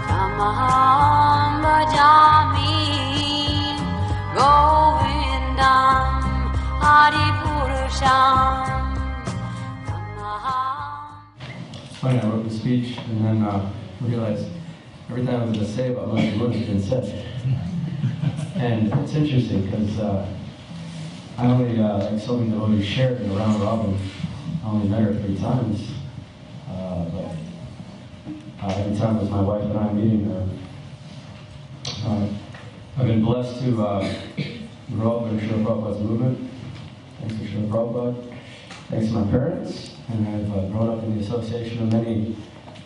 Namaham bhajami Govindam Adipurusham. It's funny, I wrote the speech and then realized everything I was going to say about Mother Yamuna had been said. And it's interesting because I only, like so many devotees shared in a round robin, I only met her 3 times. But every time it was my wife and I meeting her. I've been blessed to grow up in Srila Prabhupada's movement. Thanks to Srila Prabhupada. Thanks to my parents. And I've grown up in the association of many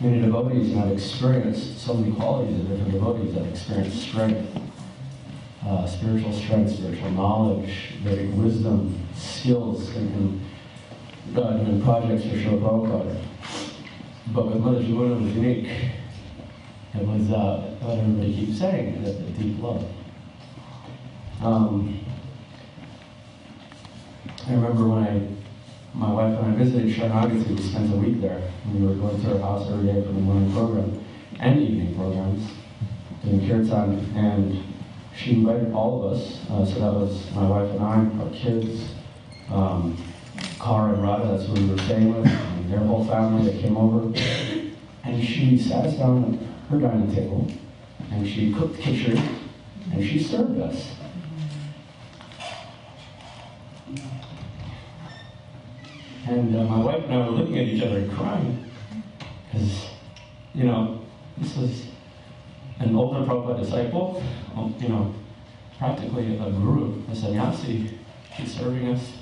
devotees, and I've experienced so many qualities of different devotees. I've experienced strength, spiritual strength, spiritual knowledge, Vedic wisdom, skills, and doing projects for Srila Prabhupada. But with Mother Yamuna it was unique. It was what everybody keeps saying, the deep love. I remember when my wife and I visited Sharanagati, we spent a week there. We were going to her house every day for the morning program and evening programs, doing kirtan, and she invited all of us, so that was my wife and I, our kids, Gaura and Radha, that's who we were staying with, and their whole family that came over. And she sat us down at her dining table, and she cooked khichdi, and she served us. And my wife and I were looking at each other and crying, because, you know, this was an older Prabhupada disciple, you know, practically a guru, a sannyasi. She's serving us.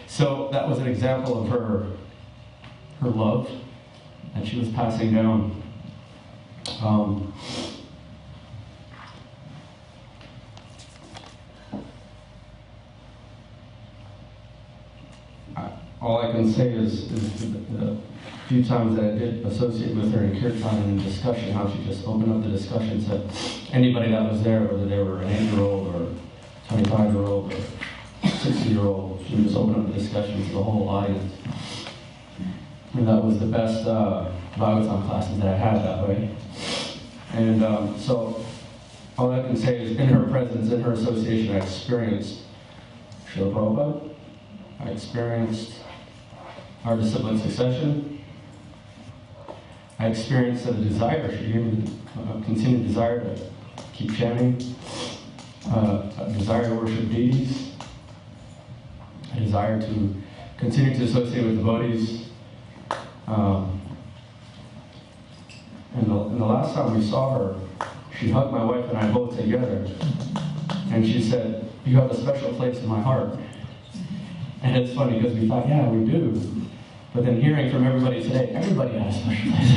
So that was an example of her love that she was passing down. All I can say is the few times that I did associate with her in kirtan and in discussion, how she just opened up the discussion to anybody that was there, whether they were an 8-year-old or 25-year-old or 60-year-old, she would just open up the discussion to the whole audience. And that was the best Bhagavatam classes that I had that way. And so all I can say is in her presence, in her association, I experienced Srila Prabhupada, I experienced our discipline succession, I experienced a desire, she gave me a continued desire to keep chanting, a desire to worship deities, a desire to continue to associate with devotees. And the last time we saw her, she hugged my wife and I both together, and she said, "You have a special place in my heart." And it's funny because we thought, yeah, we do. But then hearing from everybody today, everybody has a special place.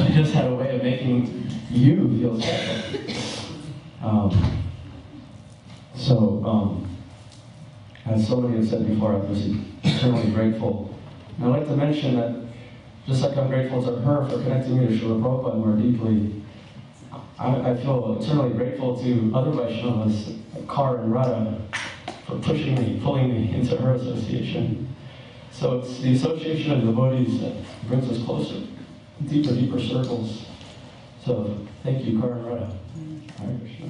She just had a way of making you feel special. As so many have said before, I'm just eternally grateful. And I'd like to mention that just like I'm grateful to her for connecting me to Srila Prabhupada more deeply, I feel eternally grateful to other Vaishnavas, like Gaura and Radha, for pushing me, pulling me into her association. So it's the association of devotees that brings us closer, deeper circles. So thank you, Gaura and Radha. Hare Krishna.